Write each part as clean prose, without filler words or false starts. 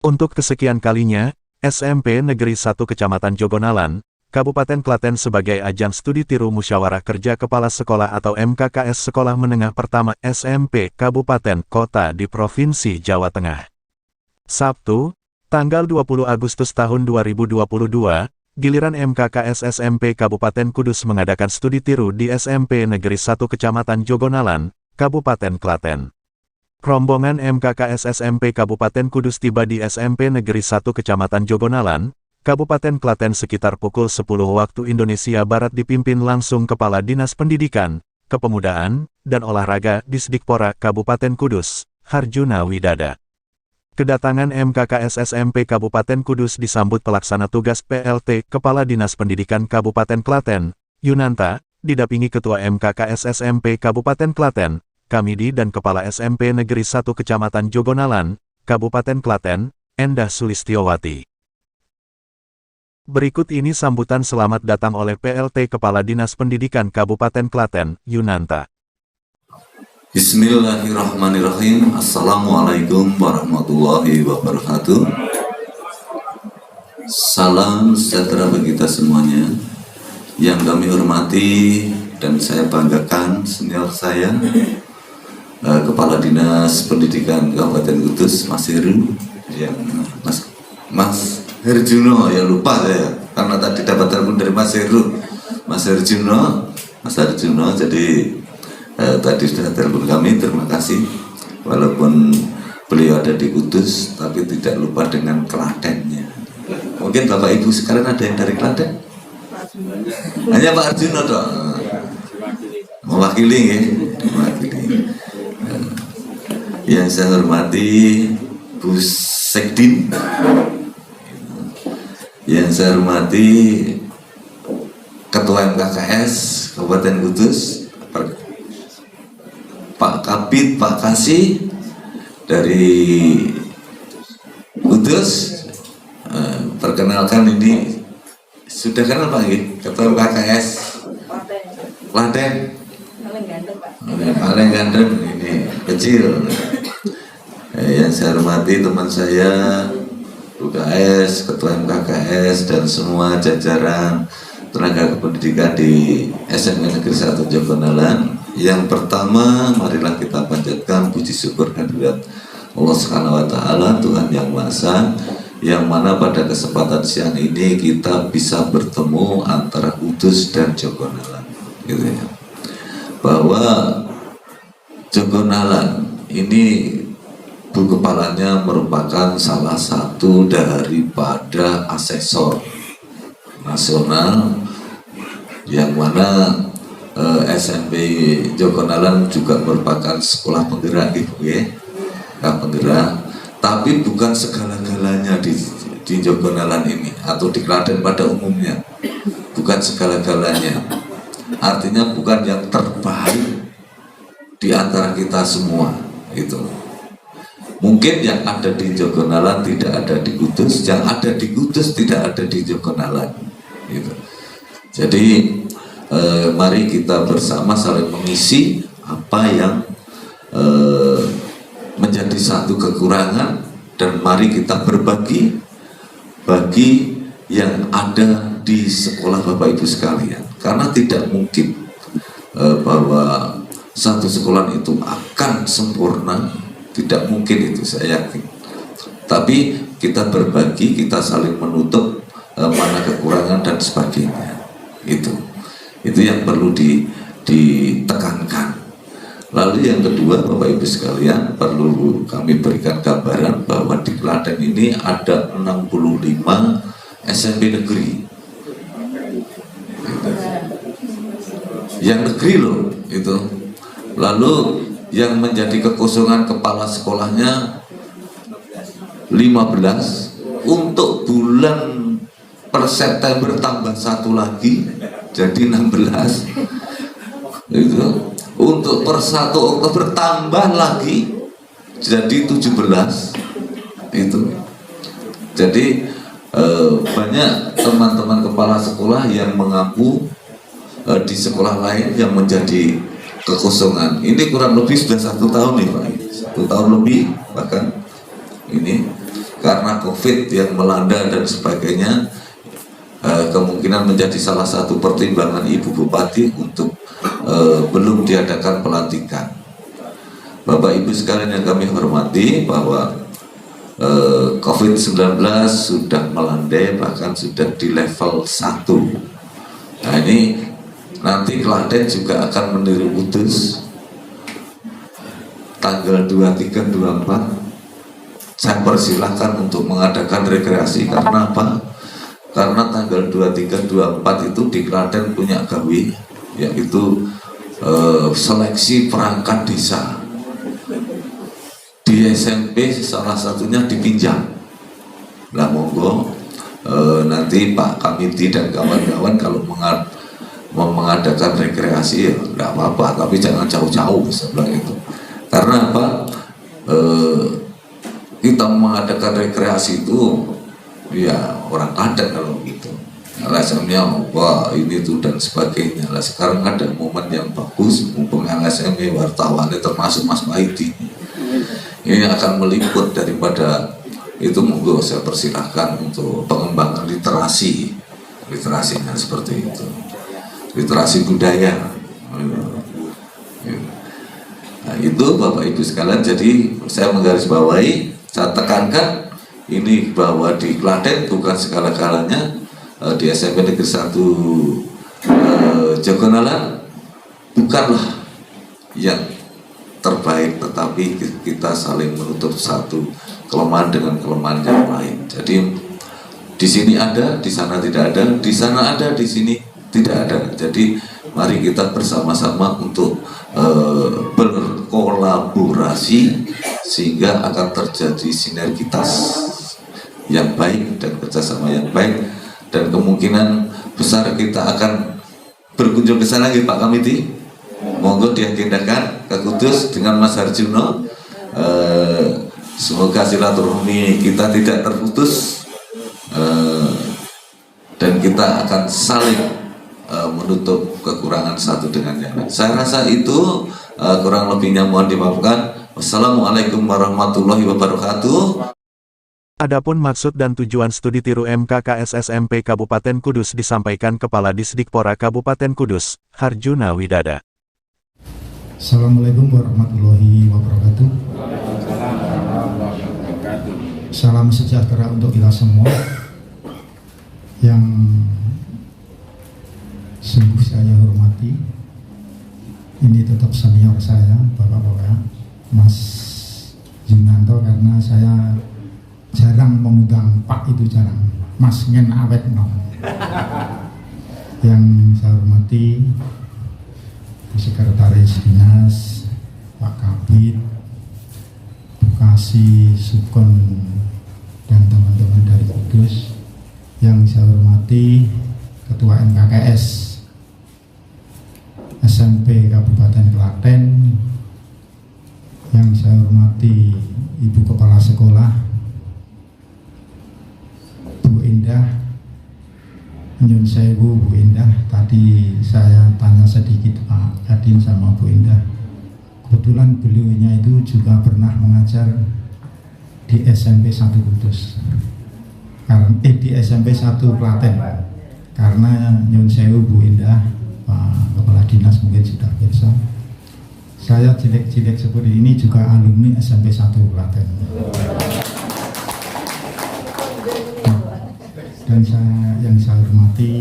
Untuk kesekian kalinya, SMP Negeri 1 Kecamatan Jogonalan, Kabupaten Klaten sebagai ajang studi tiru musyawarah kerja kepala sekolah atau MKKS Sekolah Menengah Pertama SMP Kabupaten Kota di Provinsi Jawa Tengah. Sabtu, tanggal 20 Agustus tahun 2022, giliran MKKS SMP Kabupaten Kudus mengadakan studi tiru di SMP Negeri 1 Kecamatan Jogonalan, Kabupaten Klaten. Rombongan MKKS SMP Kabupaten Kudus tiba di SMP Negeri 1 Kecamatan Jogonalan, Kabupaten Klaten sekitar pukul 10 waktu Indonesia Barat dipimpin langsung Kepala Dinas Pendidikan, Kepemudaan, dan Olahraga Disdikpora Kabupaten Kudus, Harjuna Widada. Kedatangan MKKS SMP Kabupaten Kudus disambut pelaksana tugas PLT Kepala Dinas Pendidikan Kabupaten Klaten, Yunanta, didampingi Ketua MKKS SMP Kabupaten Klaten, Kamidi dan Kepala SMP Negeri 1 Kecamatan Jogonalan, Kabupaten Klaten, Endah Sulistiowati. Berikut ini sambutan selamat datang oleh PLT Kepala Dinas Pendidikan Kabupaten Klaten, Yunanta. Bismillahirrahmanirrahim. Assalamualaikum warahmatullahi wabarakatuh. Salam sejahtera bagi kita semuanya. Yang kami hormati dan saya banggakan senior saya, Kepala Dinas Pendidikan Kabupaten Kudus, Mas Heru, yang Mas Herjuno, ya lupa saya karena tadi dapat telepon dari Mas Heru, Mas Herjuno, jadi tadi sudah telepon kami, terima kasih. Walaupun beliau ada di Kudus, tapi tidak lupa dengan Klatennya. Mungkin Bapak Ibu sekarang ada yang dari Klaten? Hanya Pak Arjuno dong, mewakili ya, mewakili. Yang saya hormati Bu Sekdin, yang saya hormati Ketua MKKS Kabupaten Kudus, Pak Kabid, Pak Kasih dari Kudus. Perkenalkan, ini sudah kenal Pak Ketua MKKS Klaten. Paling ganteng ini kecil. Yang saya hormati teman saya UKS, Ketua MKKS, dan semua jajaran tenaga kependidikan di SMP Negeri 1 Jogonalan. Yang pertama, marilah kita panjatkan puji syukur kehadirat Allah Subhanahu wa Ta'ala, Tuhan Yang Maha Esa, yang mana pada kesempatan siang ini kita bisa bertemu antara Kudus dan Jogonalan, gitu ya. Bahwa Jogonalan ini Bu Kepalanya merupakan salah satu daripada asesor nasional, yang mana SMP Jogonalan juga merupakan sekolah penggerak, gitu ya, penggerak. Tapi bukan segala-galanya di Jogonalan ini atau di Klaten pada umumnya, bukan segala-galanya. Artinya bukan yang terbaik di antara kita semua itu. Mungkin yang ada di Jogonalan tidak ada di Kudus, yang ada di Kudus tidak ada di Jogonalan gitu. Jadi mari kita bersama saling mengisi apa yang menjadi satu kekurangan, dan mari kita berbagi bagi yang ada di sekolah Bapak Ibu sekalian. Karena tidak mungkin bahwa satu sekolah itu akan sempurna, tidak mungkin itu, saya yakin. Tapi kita berbagi, kita saling menutup mana kekurangan dan sebagainya. Itu yang perlu ditekankan. Lalu yang kedua, Bapak Ibu sekalian, perlu kami berikan gambaran bahwa di Klaten ini ada 65 SMP negeri. Yang negeri loh itu. Lalu yang menjadi kekosongan kepala sekolahnya 15. Untuk bulan per September tambah satu lagi jadi 16 itu. Untuk per 1 Oktober tambah lagi jadi 17 itu. Jadi banyak teman-teman kepala sekolah yang mengaku di sekolah lain yang menjadi kekosongan. Ini kurang lebih sudah 1 tahun nih Pak, 1 tahun lebih bahkan ini. karena COVID yang melanda dan sebagainya, kemungkinan menjadi salah satu pertimbangan Ibu Bupati untuk belum diadakan pelantikan. Bapak Ibu sekalian yang kami hormati, bahwa COVID-19 sudah melandai, bahkan sudah di level 1. Nah ini nanti Klaten juga akan meniru Kudus tanggal 23, 24. Saya persilahkan untuk mengadakan rekreasi. Karena apa? Karena tanggal 23, 24 itu di Klaten punya gawe, yaitu seleksi perangkat desa di SMP, salah satunya dipinjam. Nah monggo nanti Pak Kamiti dan kawan-kawan kalau mau mengadakan rekreasi ya enggak apa-apa, tapi jangan jauh-jauh sebelah itu. Karena apa? Kita mengadakan rekreasi itu ya orang Klaten kalau gitu. LSM-nya wah ini tuh dan sebagainya. Lah sekarang ada momen yang bagus, mumpung LSM wartawannya termasuk Mas Maidi. Ini akan meliput daripada itu, monggo saya persilahkan untuk pengembangan literasinya seperti itu, literasi budaya. Nah, itu Bapak Ibu sekalian, jadi saya menggarisbawahi, saya tekankan ini bahwa di Klaten bukan segala-galanya, di SMP Negeri 1 Jogonalan bukanlah yang terbaik, tetapi kita saling menutup satu kelemahan dengan kelemahan yang lain. Jadi di sini ada, di sana tidak ada, di sana ada, di sini tidak ada. Jadi mari kita bersama-sama untuk berkolaborasi sehingga akan terjadi sinergitas yang baik dan kerjasama yang baik, dan kemungkinan besar kita akan berkunjung ke sana, Pak Kamiti. Monggo diagendakan ke Kudus dengan Mas Harjuno. Semoga silaturahmi kita tidak terputus, dan kita akan saling menutup kekurangan satu dengan yang lain. Saya rasa itu kurang lebihnya mohon dimaafkan. Wassalamualaikum warahmatullahi wabarakatuh. Adapun maksud dan tujuan studi tiru MKKS SMP Kabupaten Kudus disampaikan Kepala Disdikpora Kabupaten Kudus, Harjuna Widada. Assalamualaikum warahmatullahi wabarakatuh. Salam sejahtera untuk kita semua. Yang sungguh saya hormati, ini tetap senior saya, Bapak-bapak, Mas Junanto, karena saya jarang mengundang Pak, itu jarang. Mas ngen awet no. Yang saya hormati Sekretaris Dinas, Pak Kabid, Bukasi, Sukon, dan teman-teman dari Kudus. Yang saya hormati Ketua MKKS SMP Kabupaten Klaten. Yang saya hormati Ibu Kepala Sekolah, Bu Indah. Nyun sewu Bu Indah, tadi saya tanya sedikit Pak Kadin sama Bu Indah. Kebetulan beliaunya itu juga pernah mengajar di SMP 1 Kudus, di SMP 1 Klaten. Karena nyun sewu Bu Indah, Pak Kepala Dinas mungkin sudah biasa, saya cilik-cilik seperti ini juga alumni SMP 1 Klaten. Dan yang saya hormati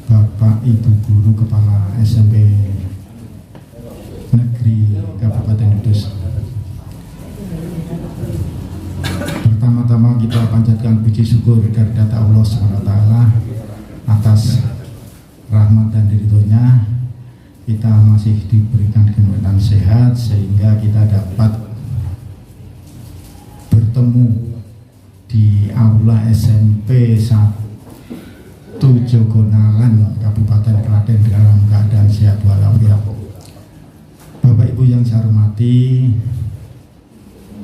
Bapak Ibu Guru Kepala SMP Negeri Kabupaten Kudus. Pertama-tama kita panjatkan puji syukur kehadirat Allah SWT atas rahmat dan ridhonya. Kita masih diberikan kesehatan sehat sehingga kita dapat bertemu di Aula SMP 1 Jogonalan Kabupaten Klaten dalam keadaan sehat walafiat. Bapak Ibu yang saya hormati,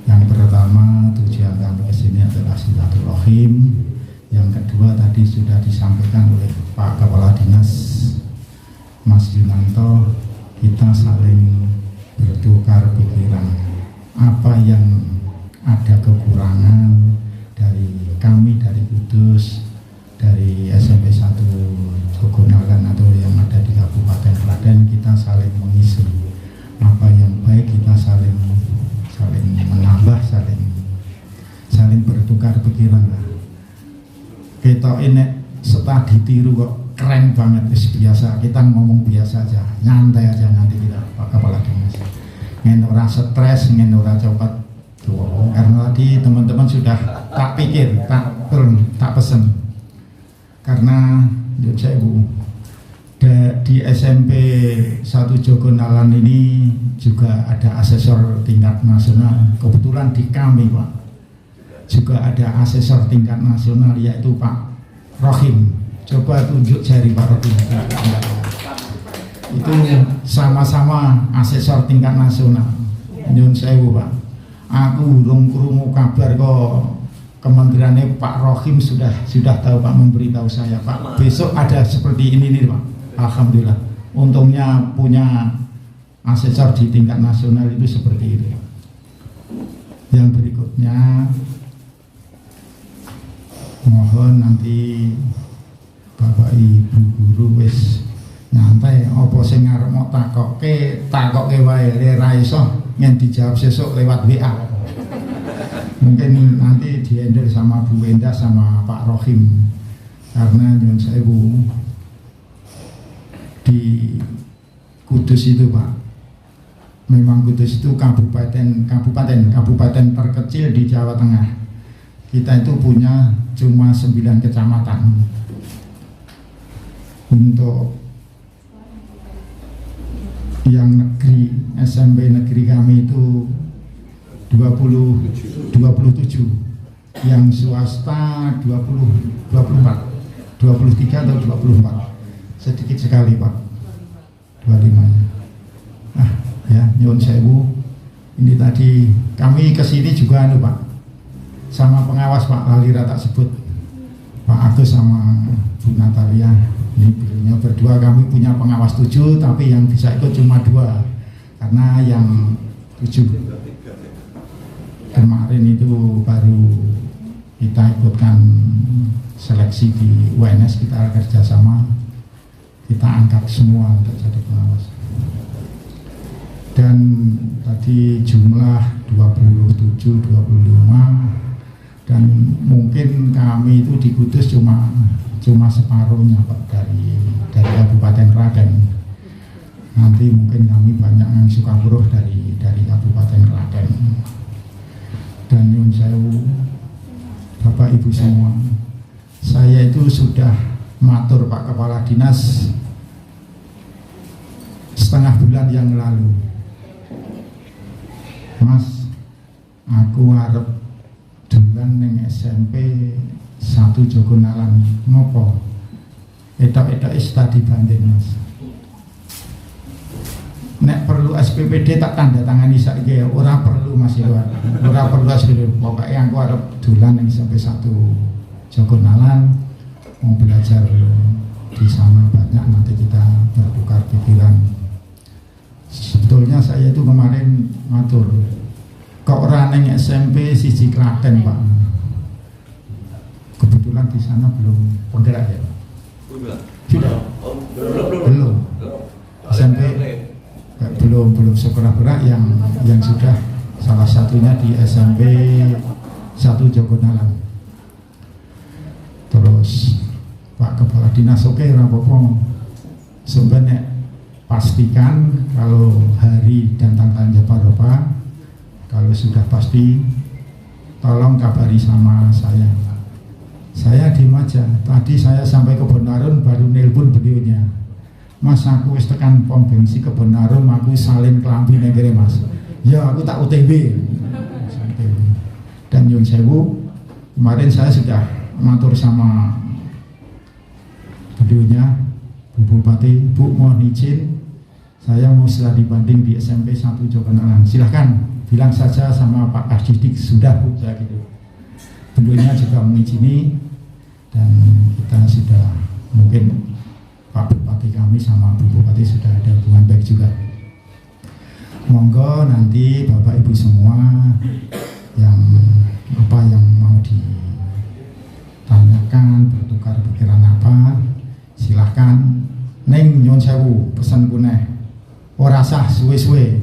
yang pertama tujuan kami ke sini adalah silaturahim. Yang kedua tadi sudah disampaikan oleh Pak Kepala Dinas Mas Junanto, kita saling bertukar pikiran apa yang ada kekurangan dari kami dari Kudus, dari SMP 1 Jogonalan atau yang ada di Kabupaten Klaten, kita saling mengisi apa yang baik, kita saling menambah, saling bertukar pikiran lah. Kita ini setelah ditiru kok keren banget, biasa kita ngomong biasa aja, nyantai aja nanti kita Pak Kepala Dinas. Ngen ora stres, ngen ora cepat tuh. Karena tadi teman-teman sudah tak pikir, tak pesen. Karena saya Bu di SMP 1 Jogonalan ini juga ada asesor tingkat nasional. Kebetulan di kami Pak juga ada asesor tingkat nasional, yaitu Pak Rohim. Coba tunjuk jari Pak Rohim. Itu sama-sama asesor tingkat nasional. Nyun sewu Pak, aku urung krungu kabar kok kementeriannya Pak Rohim sudah tahu Pak, memberitahu saya Pak besok ada seperti ini nih Pak. Alhamdulillah, untungnya punya asesor di tingkat nasional itu seperti itu. Yang berikutnya mohon nanti Bapak Ibu guru wis nyantai, apa sing ngarep mau takoke wae, ra iso ngen dijawab sesuk lewat WA. Mungkin nanti dihandle sama Bu Endah sama Pak Rohim, karena nyuwun sewu di Kudus itu Pak, memang Kudus itu kabupaten terkecil di Jawa Tengah. Kita itu punya cuma 9 kecamatan. Untuk yang negeri, SMP negeri kami itu 27, yang swasta 23 atau 24, sedikit sekali Pak, 25. Ya nyuwun sewu, ini tadi kami kesini juga Pak, sama pengawas Pak, lali tak sebut, Pak Agus sama Bu Natalia. Ini beliaunya berdua, kami punya pengawas 7, tapi yang bisa ikut cuma 2, karena yang 7 kemarin itu baru kita ikutkan seleksi di UNS, kita kerjasama, kita angkat semua untuk jadi pengawas. Dan tadi jumlah 27, 25, dan mungkin kami itu di Kudus cuma separuhnya Pak dari Kabupaten Klaten. Nanti mungkin kami banyak yang suka buruh dari Kabupaten Klaten. Dan nyuwun sewu Bapak Ibu semua, saya itu sudah matur Pak Kepala Dinas setengah bulan yang lalu, Mas, aku harap dolan ning SMP 1 Jogonalan, ngopo etok-etok istadi banding Mas, nek perlu SPPD tak tanda tangani saiki ya, ora perlu Mas Iwan, ora perlu SPPD. Pokoknya aku harap dolan ning SMP 1 Jogonalan, mau belajar di sana banyak, nanti kita bertukar pikiran. Sebetulnya saya itu kemarin ngatur kok ora ning SMP 1 Klaten Pak. Kebetulan di sana belum penggerak ya Pak. Sudah? Belum. SMP belum sekolah berak yang sudah, salah satunya di SMP 1 Jogonalan. Terus Pak Kepala Dinas, oke rapopo, sebenarnya pastikan kalau hari dan tanggalnya berapa, kalau sudah pasti tolong kabari sama saya. Saya diem aja. Tadi saya sampai ke Benarun baru nelpon beliaunya, Mas aku wis tekan pom bensin ke Benarun, aku salin kelambi negeri Mas. Ya aku tak UTW. Dan nyuwun sewu, kemarin saya sudah matur sama beliaunya, Bu Bupati, Bu mohon izin, saya mau studi banding di SMP 1 Jogonalan. Silahkan bilang saja sama Pak Kasdidik, sudah Bu, ya gitu. Beliaunya juga mengizini, dan kita sudah, mungkin Pak Bupati kami sama Bu Bupati sudah ada hubungan baik juga. Monggo nanti Bapak Ibu semua yang apa yang mau ditanyakan, bertukar pikiran apa, silahkan. Neng nyun sewu pesan kuneh ora sah suwe-suwe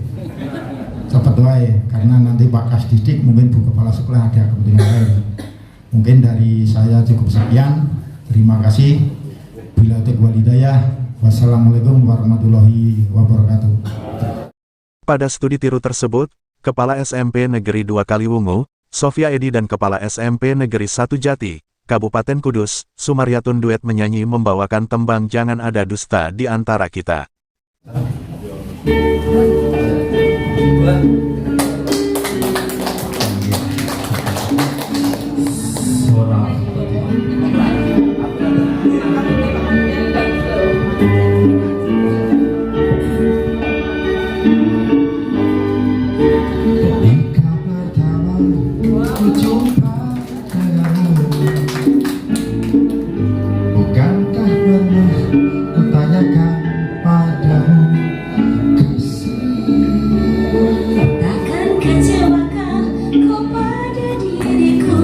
cepet wae, karena nanti Pak Kasdidik mungkin Bu Kepala Sekolah ada kepentingan lain. Mungkin dari saya cukup sekian, terima kasih. Bila taufiq wal hidayah, wassalamualaikum warahmatullahi wabarakatuh. Pada studi tiru tersebut, Kepala SMP Negeri 2 Kaliwungu, Sofia Edi dan Kepala SMP Negeri 1 Jati, Kabupaten Kudus, Sumaryatun duet menyanyi membawakan tembang Jangan Ada Dusta di Antara Kita. Ketika pertama ku jumpa denganmu, bukankah pernah ku tanyakan padamu, kasih takkan kecewakah kau pada diriku,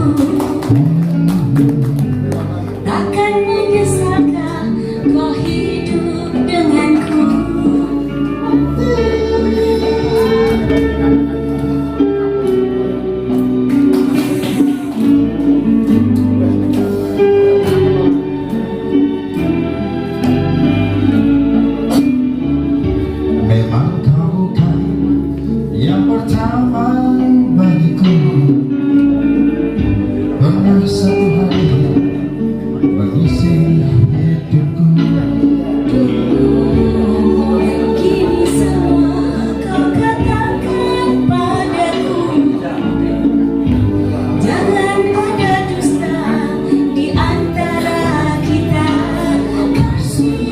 takkan menyesalkah kau hidup denganku. memang kau bukan yang pertama bagiku. Pernah satu hari mengisi hidupku. Kini semua kau katakan padaku, jangan ada dusta di antara kita, kasih.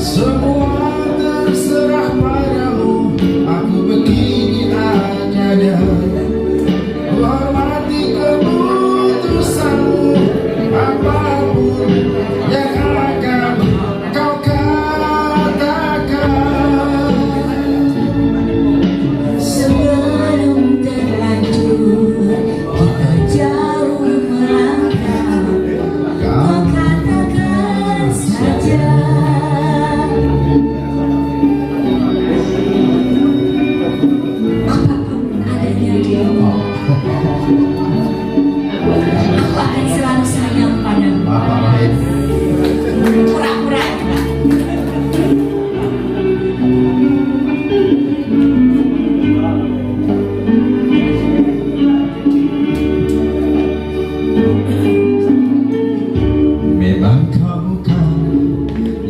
Semua terserah padamu, aku begini adanya. Ku hormati keputusanmu, apapun yang akan kau katakan. Sebelum terlanjur kita jauh melangkah, kau katakan saja. Apapun adanya dirimu, aku akan selalu sayang padamu. Pura-pura. Memang kau bukan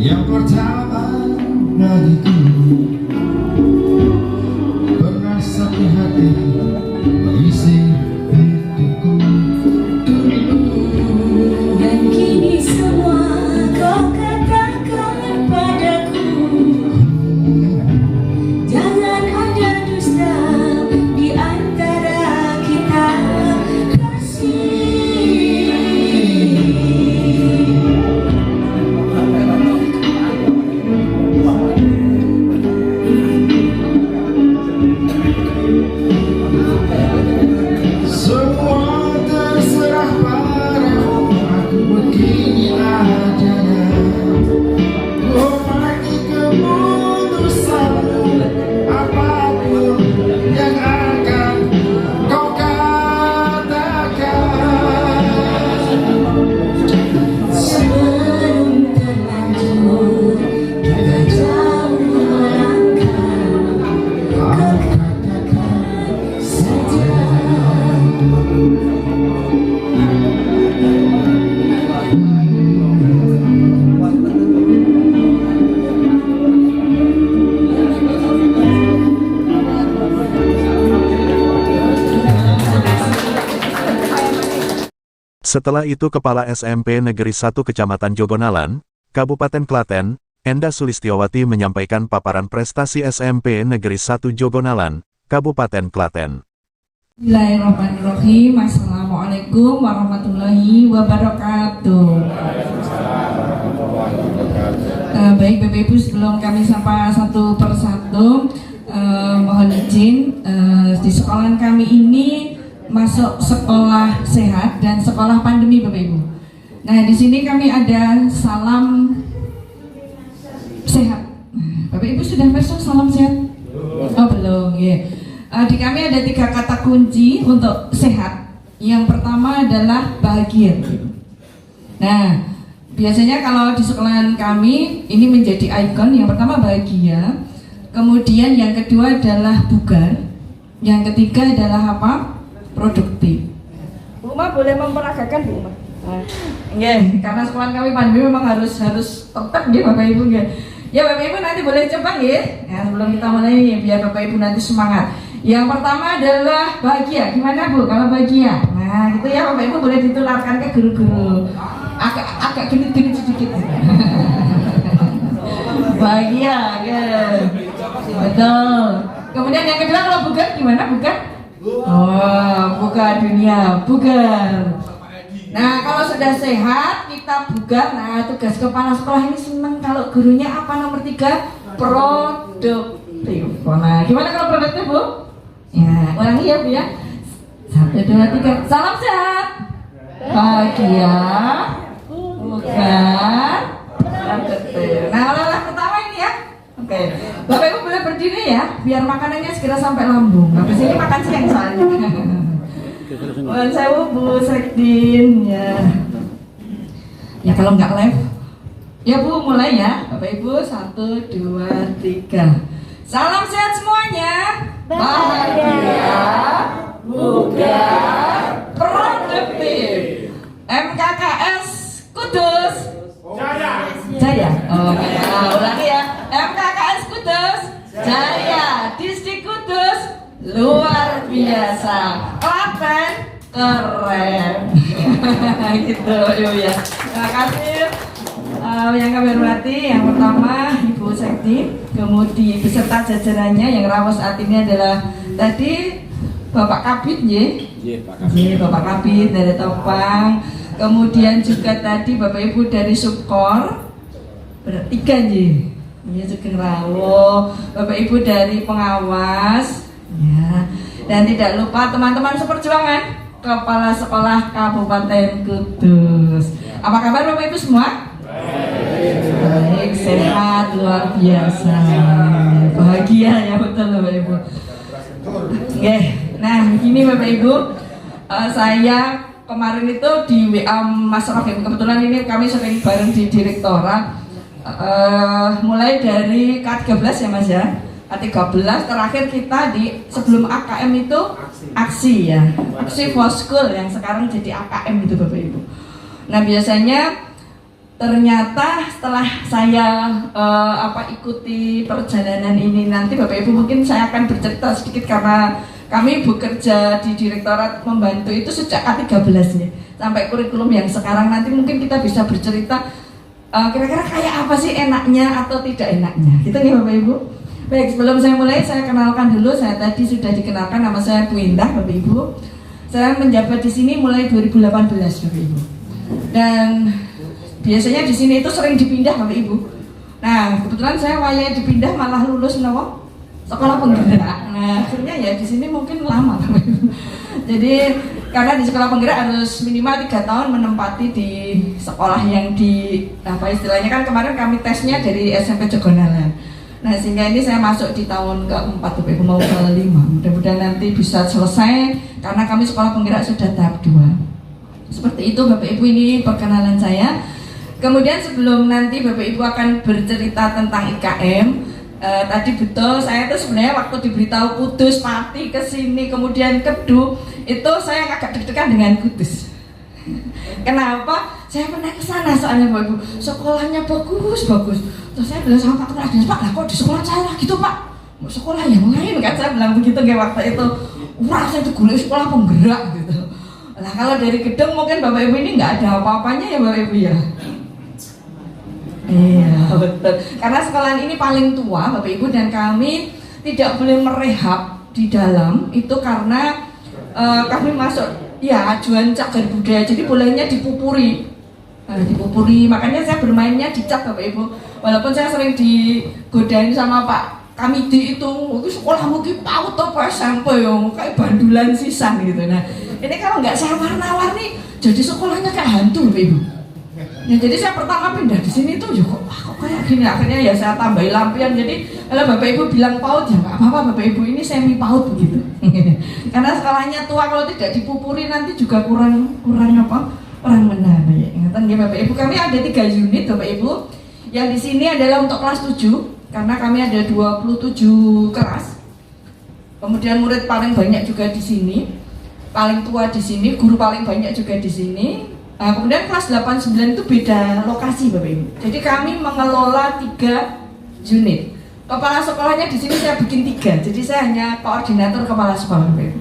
yang pertama bagiku. Pernah satu hati mengisi hidupku dulu. Dan kini semua kau katakan padaku, jangan ada dusta di antara kita, kasih. Semua terserah padamu, aku begini adanya. Ku hormati keputusanmu, apapun yang akan kau katakan. Sebelum terlanjur kita jauh melangkah, kau katakan saja. Setelah itu Kepala SMP Negeri 1 Kecamatan Jogonalan, Kabupaten Klaten, Enda Sulistiowati menyampaikan paparan prestasi SMP Negeri 1 Jogonalan, Kabupaten Klaten. Bismillahirrahmanirrahim. Assalamualaikum warahmatullahi wabarakatuh. Baik Bapak Ibu, sebelum kami sapa satu persatu, mohon izin, di sekolah kami ini masuk sekolah sehat dan sekolah pandemi Bapak Ibu. Nah di sini kami ada salam sehat. Bapak Ibu sudah masuk salam sehat? Oh belum, ya. Di kami ada 3 kata kunci untuk sehat. Yang pertama adalah bahagia. Nah, biasanya kalau di sekolahan kami ini menjadi ikon. Yang pertama bahagia, kemudian yang kedua adalah bugar, yang ketiga adalah apa? Produktif. Bu Uma boleh memperagakan Bu Uma? Karena sekolahan kami pandemi memang harus tetap ya Bapak Ibu ya. Ya Bapak Ibu nanti boleh coba ya. Sebelum kita mulai biar Bapak Ibu nanti semangat. Yang pertama adalah bahagia. Gimana Bu kalau bahagia? Nah gitu ya Bapak Ibu boleh ditularkan ke guru-guru. Agak genit-genit sedikit. Bahagia ya. Betul. Kemudian yang kedua kalau bugar gimana bugar? Oh bugar dunia, bugar. Nah kalau sudah sehat kita bugar. Nah tugas kepala sekolah ini senang kalau gurunya apa nomor 3? Produktif. Nah gimana kalau produktif Bu? Ya, ulangi ya Bu ya. 1, 2, 3. Salam sehat. Bahagia. Bukan. Produktif. Nah, olah pertama ini ya. Oke. Bapak Ibu boleh berdiri ya, biar makanannya segera sampai lambung. Habis ini makan siang soalnya. Mohon saya Bu Sekdin ya. Ya kalau nggak live. Ya Bu mulai ya. Bapak Ibu 1, 2, 3. Salam sehat semuanya. Bahagia, bugar, produktif. MKKS Kudus Jaya. Oh ya, ulangi ya. MKKS Kudus Jaya. Distrik Kudus luar biasa. Klaten keren. Gitu ya. Terima kasih. Yang kami hormati, yang pertama Ibu Sekti, kemudian beserta jajarannya yang rawat saat ini adalah tadi Bapak Kabit Bapak Kabit dari Topang, kemudian juga tadi Bapak Ibu dari Subkor bertiga ya Sugeng Rawo, Bapak Ibu dari pengawas ya, dan tidak lupa teman-teman seperjuangan Kepala Sekolah Kabupaten Kudus. Apa kabar Bapak Ibu semua? Baik, sehat, luar biasa, bahagia ya betul Bapak Ibu. Oke, nah ini Bapak Ibu, saya kemarin itu di WA Mas Raffi, kebetulan ini kami sering bareng di direktorat, mulai dari K13 ya Mas ya, K13 terakhir kita di sebelum AKM itu aksi ya, aksi Foskul yang sekarang jadi AKM itu Bapak Ibu. Nah biasanya ternyata setelah saya ikuti perjalanan ini nanti Bapak Ibu mungkin saya akan bercerita sedikit karena kami bekerja di direktorat membantu itu sejak K13 nya sampai kurikulum yang sekarang. Nanti mungkin kita bisa bercerita kira-kira kayak apa sih enaknya atau tidak enaknya gitu nih Bapak Ibu. Baik, sebelum saya mulai saya kenalkan dulu. Saya tadi sudah dikenalkan, nama saya Bu Indah Bapak Ibu. Saya menjabat di sini mulai 2018 Bapak Ibu. Dan biasanya di sini itu sering dipindah Bapak Ibu. Nah kebetulan saya wayai dipindah malah lulus sekolah penggerak. Nah akhirnya ya di sini mungkin lama Bapak Ibu. Jadi karena di sekolah penggerak harus minimal 3 tahun menempati di sekolah yang di istilahnya kan kemarin kami tesnya dari SMP Jogonalan. Nah sehingga ini saya masuk di tahun ke-4 Bapak Ibu, mau ke-5. Mudah-mudahan nanti bisa selesai karena kami sekolah penggerak sudah tahap 2. Seperti itu Bapak Ibu, ini perkenalan saya. Kemudian sebelum nanti Bapak Ibu akan bercerita tentang IKM, tadi betul saya itu sebenarnya waktu diberitahu Kudus, Pati kesini, kemudian Kedu, itu saya agak deg-degan dengan Kudus. Kenapa? Saya pernah ke sana soalnya Bapak Ibu, sekolahnya bagus. Terus saya bilang sama Pak Kepala Dinas, Pak lah kok di sekolah saya gitu Pak? Sekolah yang lain kan saya bilang begitu kayak waktu itu. Wah saya itu gula sekolah penggerak gitu. Nah kalau dari gedung mungkin Bapak Ibu ini nggak ada apa-apanya ya Bapak Ibu ya. Iya betul. Karena sekolahan ini paling tua Bapak Ibu dan kami tidak boleh merehab di dalam itu karena kami masuk ya ajuan cagar budaya, jadi bolehnya dipupuri. Dipupuri, makanya saya bermainnya di cat Bapak Ibu. Walaupun saya sering digodain sama Pak Kamidi itu sekolahmu ki PAUD apa SMP ya, kayak bandulan sisan gitu. Nah, ini kalau nggak saya warna-warni, jadi sekolahnya kayak hantu Bapak Ibu. Ya, jadi saya pertama pindah di sini tuh, ya kok kayak gini. Akhirnya ya saya tambahin lampion. Jadi kalau Bapak Ibu bilang PAUD ya nggak apa-apa Bapak Ibu, ini semi PAUD begitu. Karena sekolahnya tua, kalau tidak dipupuri nanti juga kurang apa? Orang benar ya. Ingatan ya Bapak Ibu, kami ada 3 unit Bapak Ibu. Yang di sini adalah untuk kelas 7 karena kami ada 27 kelas. Kemudian murid paling banyak juga di sini, paling tua di sini, guru paling banyak juga di sini. Kemudian kelas 8 9 itu beda lokasi Bapak Ibu. Jadi kami mengelola 3 unit. Kepala sekolahnya di sini saya bikin 3. Jadi saya hanya koordinator kepala sekolah Bapak Ibu.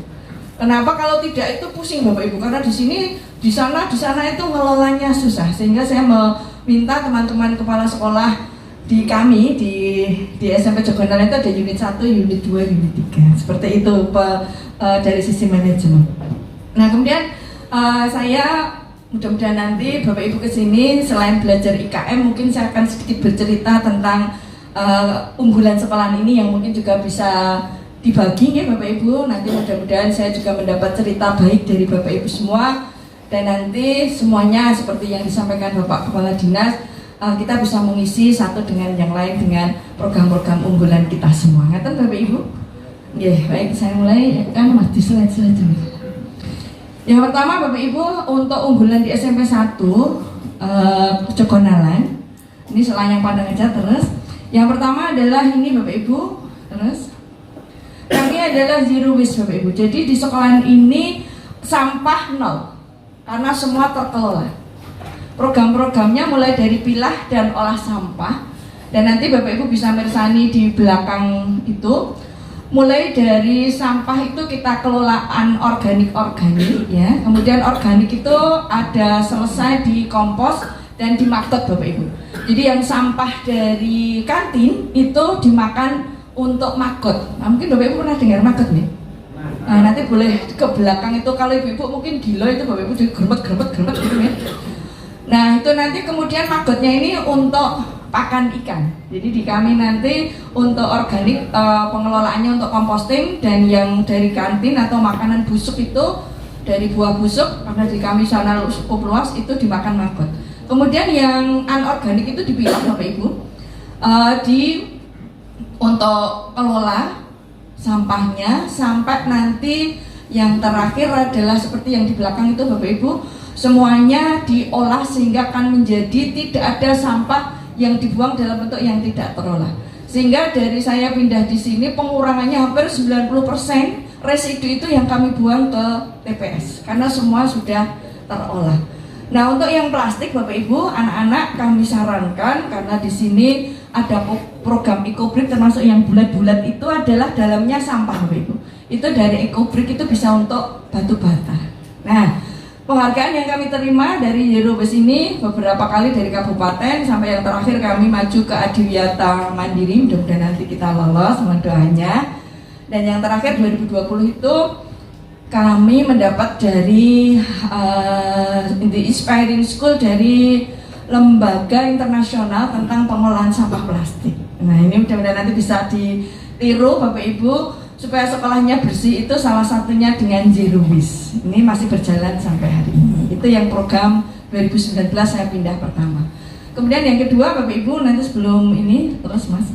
Kenapa? Kalau tidak itu pusing Bapak Ibu, karena di sini, di sana itu ngelolanya susah. Sehingga saya meminta teman-teman kepala sekolah di kami di SMP Jogonalan itu ada unit 1, unit 2, unit 3. Seperti itu dari sisi manajemen. Nah, kemudian saya mudah-mudahan nanti Bapak Ibu kesini selain belajar IKM, mungkin saya akan sedikit bercerita tentang unggulan sekolah ini yang mungkin juga bisa dibagi ya Bapak Ibu. Nanti mudah-mudahan saya juga mendapat cerita baik dari Bapak Ibu semua, dan nanti semuanya seperti yang disampaikan Bapak Kepala Dinas, kita bisa mengisi satu dengan yang lain dengan program-program unggulan kita semua. Ngaten Bapak Ibu? Ya, baik, saya mulai kan Mas di slide-slide dulu. Yang pertama Bapak Ibu, untuk unggulan di SMP 1 Jogonalan, ini selayang pandang aja terus. Yang pertama adalah ini Bapak Ibu, terus kami adalah zero waste Bapak Ibu. Jadi di sekolahan ini sampah 0 karena semua terkelola. Program-programnya mulai dari pilah dan olah sampah, dan nanti Bapak Ibu bisa mersani di belakang itu. Mulai dari sampah itu kita kelolaan organik ya. Kemudian organik itu ada selesai di kompos dan dimaktot Bapak Ibu. Jadi yang sampah dari kantin itu dimakan untuk magot. Nah, mungkin Bapak Ibu pernah dengar magot nih. Nah, nanti boleh ke belakang itu, kalau ibu-ibu mungkin gila itu Bapak Ibu digerbet gitu ya. Nah, itu nanti kemudian magotnya ini untuk pakan ikan. Jadi di kami nanti untuk organik pengelolaannya untuk composting, dan yang dari kantin atau makanan busuk itu dari buah busuk, karena di kami sana cukup luas, itu dimakan magot. Kemudian yang anorganik itu dipilah Bapak Ibu, untuk kelola sampahnya, sampai nanti yang terakhir adalah seperti yang di belakang itu Bapak Ibu, semuanya diolah sehingga akan menjadi tidak ada sampah yang dibuang dalam bentuk yang tidak terolah. Sehingga dari saya pindah di sini pengurangannya hampir 90% residu itu yang kami buang ke TPS karena semua sudah terolah. Nah, untuk yang plastik Bapak Ibu, anak-anak kami sarankan, karena di sini ada program EcoBrick termasuk yang bulat-bulat itu adalah dalamnya sampah Bapak Ibu. Itu dari EcoBrick itu bisa untuk batu bata. Nah, penghargaan yang kami terima dari Zero Waste ini beberapa kali dari kabupaten, sampai yang terakhir kami maju ke Adiwiyata Mandiri, mudah-mudahan nanti kita lolos mohon doanya. Dan yang terakhir 2020 itu kami mendapat dari The Inspiring School, dari lembaga internasional tentang pengolahan sampah plastik. Nah, ini mudah-mudahan nanti bisa ditiru Bapak Ibu supaya sekolahnya bersih, itu salah satunya dengan Zero Waste. Ini masih berjalan sampai hari ini. Itu yang program 2019 saya pindah pertama. Kemudian yang kedua Bapak Ibu, nanti sebelum ini terus Mas,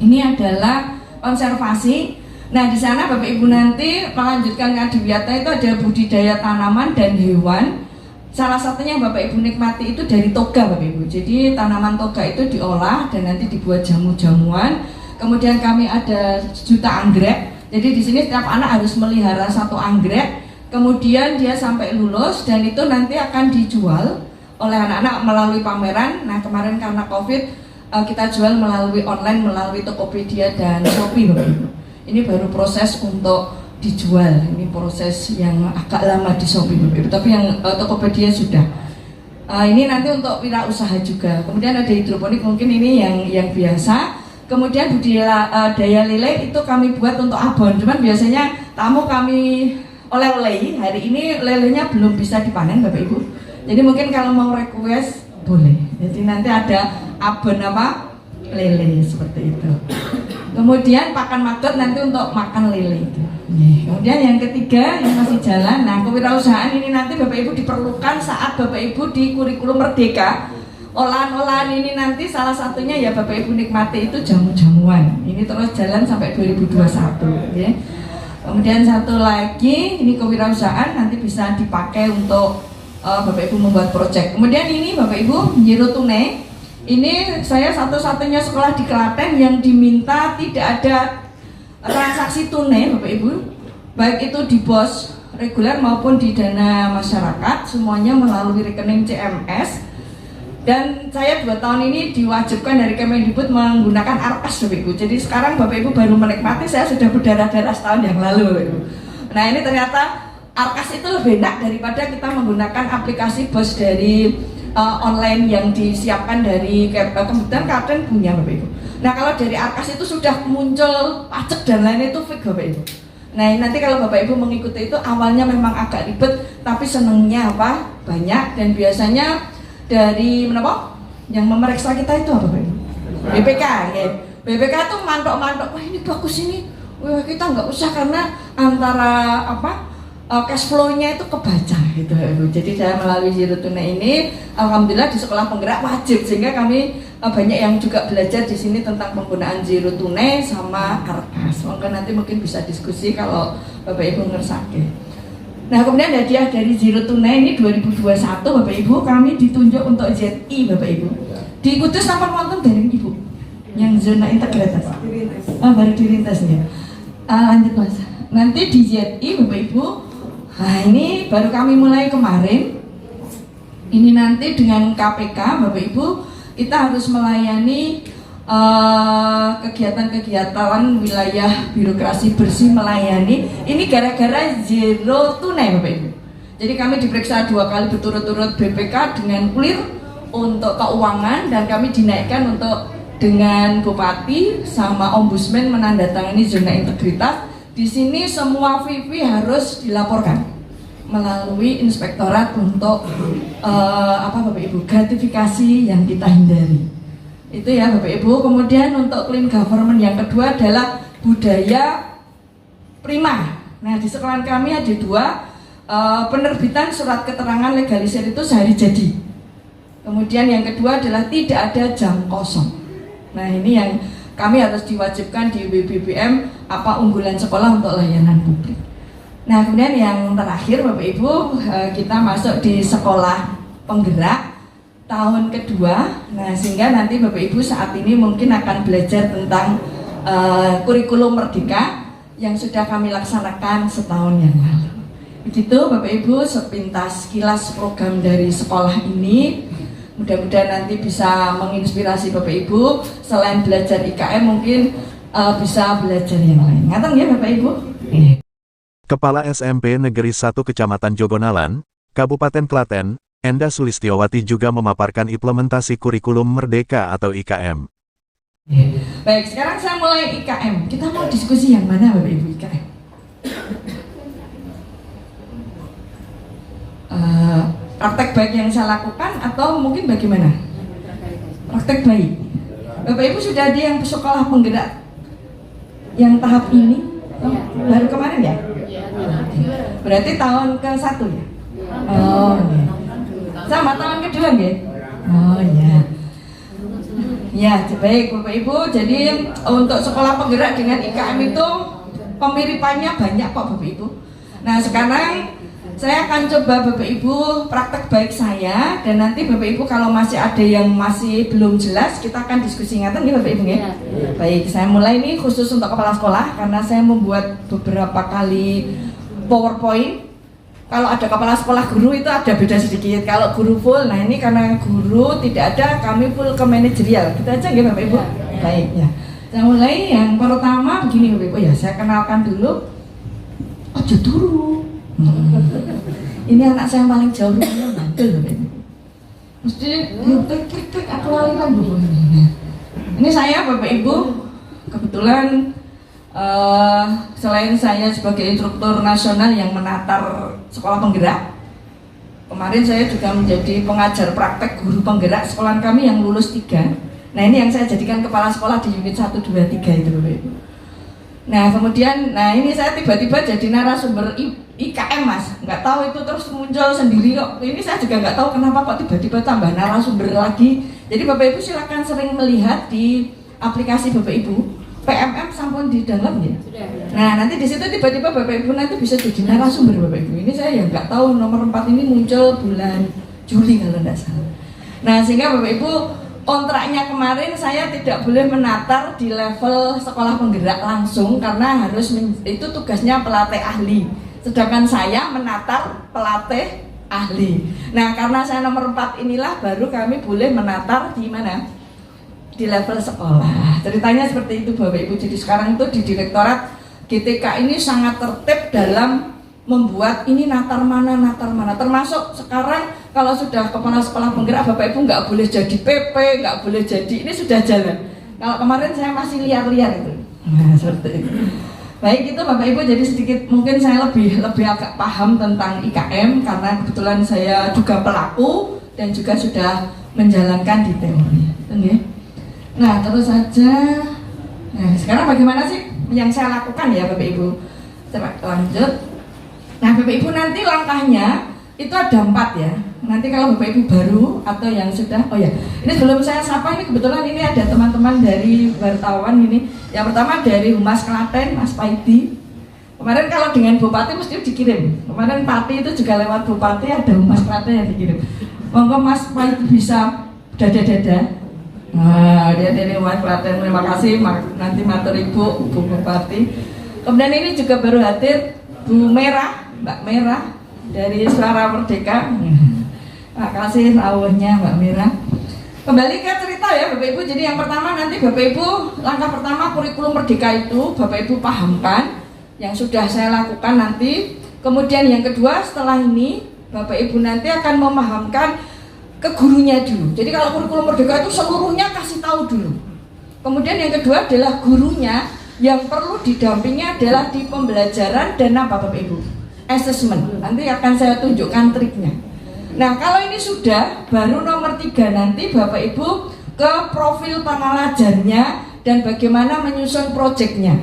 ini adalah konservasi. Nah, di sana Bapak Ibu nanti melanjutkan ke Adiwiyata itu ada budidaya tanaman dan hewan. Salah satunya yang Bapak Ibu nikmati itu dari toga Bapak Ibu. Jadi tanaman toga itu diolah dan nanti dibuat jamu-jamuan. Kemudian kami ada juta anggrek. Jadi di sini setiap anak harus melihara satu anggrek. Kemudian dia sampai lulus dan itu nanti akan dijual oleh anak-anak melalui pameran. Nah, kemarin karena Covid kita jual melalui online, melalui Tokopedia dan Shopee Bapak Ibu. Ini baru proses untuk dijual. Ini proses yang agak lama di Shopee Bapak Ibu. Tapi yang Tokopedia sudah. Ini nanti untuk wirausaha juga. Kemudian ada hidroponik, mungkin ini yang biasa. Kemudian budidaya lele itu kami buat untuk abon. Cuman biasanya tamu kami oleh-oleh. Hari ini lelenya belum bisa dipanen Bapak Ibu. Jadi mungkin kalau mau request boleh. Jadi nanti ada abon apa? Lele seperti itu. Kemudian pakan madot nanti untuk makan lele itu. Kemudian yang ketiga yang masih jalan. Nah, kewirausahaan ini nanti Bapak Ibu diperlukan saat Bapak Ibu di kurikulum merdeka. Olahan-olahan ini nanti salah satunya ya Bapak Ibu nikmati itu jamu-jamuan. Ini terus jalan sampai 2021 ya. Kemudian satu lagi ini kewirausahaan nanti bisa dipakai untuk Bapak Ibu membuat proyek. Kemudian ini Bapak Ibu Zero Tunai. Ini saya satu-satunya sekolah di Klaten yang diminta tidak ada transaksi tunai Bapak Ibu. Baik itu di BOS reguler maupun di dana masyarakat, semuanya melalui rekening CMS. Dan saya 2 tahun ini diwajibkan dari Kemendikbud menggunakan Arkas Bapak Ibu. Jadi sekarang Bapak Ibu baru menikmati, saya sudah berdarah-darah setahun yang lalu Bapak Ibu. Nah ini ternyata Arkas itu lebih enak daripada kita menggunakan aplikasi BOS dari online yang disiapkan dari kemudian Klaten punya Bapak Ibu. Nah kalau dari Arkas itu sudah muncul pajak dan lain itu fix Bapak Ibu. Nah nanti kalau Bapak Ibu mengikuti itu awalnya memang agak ribet, tapi senengnya apa? Banyak. Dan biasanya dari menapa yang memeriksa kita itu apa Bapak Ibu? BPK ya. BPK itu mantok-mantok, wah ini bagus ini, wah kita nggak usah karena antara apa cash flow-nya itu kebaca gitu Ibu. Jadi saya melalui Zero Tunai ini alhamdulillah di sekolah penggerak wajib, sehingga kami banyak yang juga belajar di sini tentang penggunaan Zero Tunai sama Arkas. Nanti mungkin bisa diskusi kalau Bapak Ibu ngersake. Nah kemudian hadiah dari Zero Tunai ini 2021 Bapak Ibu kami ditunjuk untuk ZI Bapak Ibu. Di Kudus sampun wonten dereng Ibu yang zona integritas. Baru dirintas ya. Lanjut Mas. Nanti di ZI Bapak Ibu. Nah ini baru kami mulai kemarin. Ini nanti dengan KPK Bapak Ibu kita harus melayani kegiatan-kegiatan wilayah birokrasi bersih melayani. Ini gara-gara Zero Tunai Bapak Ibu. Jadi kami diperiksa 2 kali berturut-turut BPK dengan clear untuk keuangan, dan kami dinaikkan untuk dengan Bupati sama Ombudsman menandatangani zona integritas. Di sini semua VV harus dilaporkan melalui inspektorat untuk Bapak Ibu gratifikasi yang kita hindari. Itu ya Bapak Ibu. Kemudian untuk clean government yang kedua adalah budaya prima. Nah di sekolah kami ada 2 penerbitan surat keterangan legalisir itu sehari jadi. Kemudian yang kedua adalah tidak ada jam kosong. Nah ini yang kami harus diwajibkan di WBBM apa unggulan sekolah untuk layanan publik. Nah kemudian yang terakhir Bapak Ibu kita masuk di sekolah penggerak tahun kedua. Nah sehingga nanti Bapak Ibu saat ini mungkin akan belajar tentang kurikulum merdeka yang sudah kami laksanakan setahun yang lalu. Begitu Bapak Ibu sepintas kilas program dari sekolah ini. Mudah-mudahan nanti bisa menginspirasi Bapak Ibu selain belajar IKM mungkin bisa belajar yang lain. Ngaten ya Bapak Ibu? Kepala SMP Negeri 1 Kecamatan Jogonalan, Kabupaten Klaten, Enda Sulistiowati juga memaparkan implementasi kurikulum merdeka atau IKM. Baik, sekarang saya mulai IKM. Kita mau diskusi yang mana Bapak Ibu IKM? Praktek baik yang saya lakukan atau mungkin bagaimana? Praktek baik. Bapak Ibu sudah ada yang sekolah penggerak yang tahap ini? Baru kemarin ya? Berarti tahun ke-1 ya? Oh ya. Sama tahun kedua ya? Oh ya. Ya baik Bapak Ibu. Jadi untuk sekolah penggerak dengan IKM itu pemiripannya banyak kok Bapak Ibu. Nah sekarang saya akan coba Bapak Ibu praktek baik saya, dan nanti Bapak Ibu kalau masih ada yang masih belum jelas kita akan diskusi ingatan ya Bapak Ibu ya. Baik, saya mulai ini khusus untuk kepala sekolah karena saya membuat beberapa kali PowerPoint. Kalau ada kepala sekolah guru itu ada beda sedikit. Kalau guru full, nah ini karena guru tidak ada, kami full ke manajerial. Kita aja ya Bapak Ibu. Baik ya. Saya mulai yang pertama begini Bapak Ibu ya. Saya kenalkan dulu. Ojo turu. Ini anak saya paling jauh rumahnya bandel Bapak Ibu. Mesti klik aku lalikan dulu. Ini saya Bapak Ibu kebetulan Selain saya sebagai instruktur nasional yang menatar sekolah penggerak, kemarin saya juga menjadi pengajar praktek guru penggerak sekolah kami yang lulus 3. Nah ini yang saya jadikan kepala sekolah di unit 1, 2, 3 itu Bapak Ibu. Nah kemudian, ini saya tiba-tiba jadi narasumber IKM Mas, nggak tahu itu terus muncul sendiri kok. Ini saya juga nggak tahu kenapa kok tiba-tiba tambah narasumber lagi. Jadi Bapak Ibu silakan sering melihat di aplikasi Bapak Ibu. PMM sampun di dalam ya. Nah nanti di situ tiba-tiba Bapak Ibu nanti bisa jadi narasumber Bapak Ibu. Ini saya yang nggak tahu nomor 4 ini muncul bulan Juli kalau nggak salah. Nah sehingga Bapak Ibu kontraknya kemarin saya tidak boleh menatar di level sekolah penggerak langsung karena harus itu tugasnya pelatih ahli. Sedangkan saya menatar pelatih ahli. Nah karena saya nomor 4 inilah baru kami boleh menatar di mana? Di level sekolah. Ceritanya seperti itu Bapak Ibu. Jadi sekarang itu di Direktorat GTK ini sangat tertib dalam membuat ini natar mana. Termasuk sekarang kalau sudah kepala sekolah penggerak Bapak Ibu nggak boleh jadi PP, nggak boleh jadi, ini sudah jalan. Kalau kemarin saya masih liar-liar itu. Nah seperti itu. Baik itu Bapak Ibu, jadi sedikit mungkin saya lebih agak paham tentang IKM karena kebetulan saya juga pelaku dan juga sudah menjalankan di teori. Okay? Nah terus saja, nah sekarang bagaimana sih yang saya lakukan ya Bapak Ibu? Coba lanjut. Nah Bapak Ibu nanti langkahnya itu ada 4 ya. Nanti kalau Bapak Ibu baru atau yang sudah, oh ya, ini sebelum saya sapa ini kebetulan ini ada teman-teman dari wartawan ini. Yang pertama dari Humas Klaten, Mas Paidi. Kemarin kalau dengan Bupati mesti dikirim. Kemarin Pati itu juga lewat Bupati, ada Humas Klaten yang dikirim. Monggo Mas Paidi bisa dada-dada. Nah, dia dari Humas Klaten, terima kasih. Nanti matur Ibu, Bu Bupati. Kemudian ini juga baru hadir Bu Merah, Mbak Merah dari Suara Merdeka. Terima kasih rawuhnya Mbak Merah. Kembali ke cerita ya Bapak Ibu. Jadi yang pertama nanti Bapak Ibu, langkah pertama kurikulum Merdeka itu Bapak Ibu pahamkan yang sudah saya lakukan nanti. Kemudian yang kedua setelah ini Bapak Ibu nanti akan memahamkan ke gurunya dulu. Jadi kalau kurikulum Merdeka itu seluruhnya kasih tahu dulu. Kemudian yang kedua adalah gurunya yang perlu didampingi adalah di pembelajaran dan apa Bapak Ibu? Assessment. Nanti akan saya tunjukkan triknya. Nah kalau ini sudah, baru nomor 3 nanti Bapak Ibu ke profil pengalajarnya dan bagaimana menyusun proyeknya.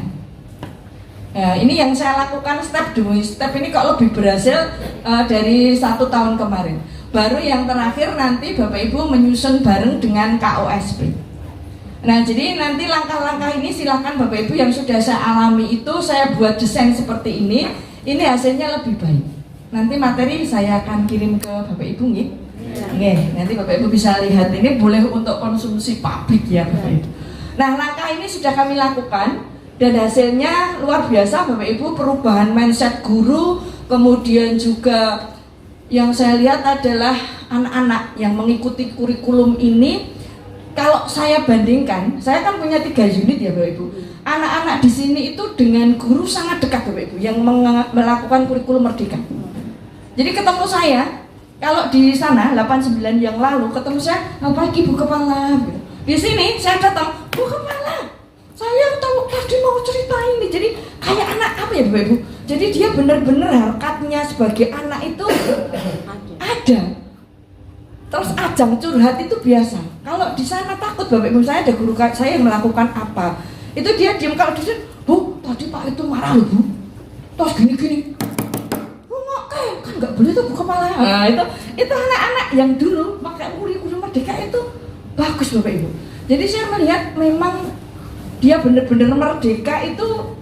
Nah, ini yang saya lakukan step demi step ini kok lebih berhasil dari 1 tahun kemarin. Baru yang terakhir nanti Bapak Ibu menyusun bareng dengan KOSP. Nah jadi nanti langkah-langkah ini silahkan Bapak Ibu yang sudah saya alami itu saya buat desain seperti ini hasilnya lebih baik. Nanti materi saya akan kirim ke Bapak Ibu nih. Nanti Bapak Ibu bisa lihat ini boleh untuk konsumsi publik ya Bapak Ibu. Nah langkah ini sudah kami lakukan dan hasilnya luar biasa Bapak Ibu, perubahan mindset guru, kemudian juga yang saya lihat adalah anak-anak yang mengikuti kurikulum ini. Kalau saya bandingkan, saya kan punya 3 unit ya Bapak Ibu. Anak-anak di sini itu dengan guru sangat dekat Bapak Ibu yang melakukan kurikulum Merdeka. Jadi ketemu saya, kalau di sana 89 yang lalu ketemu saya, pagi Bu Kepala. Gitu. Di sini saya datang, Bu Kepala, saya tahu tadi mau cerita ini. Jadi kayak anak apa ya Bapak Ibu? Jadi dia benar-benar harkatnya sebagai anak itu ada. Terus ajang curhat itu biasa. Kalau di sana takut Bapak Ibu, saya ada guru saya yang melakukan apa? Itu dia diam. Kalau di sini, Bu, tadi Pak itu marah loh Bu. Terus gini-gini. Kan nggak boleh tuh Bu Kepala. Nah itu anak-anak yang dulu pakai kurikulum Merdeka itu bagus Bapak Ibu. Jadi saya melihat memang dia benar-benar merdeka itu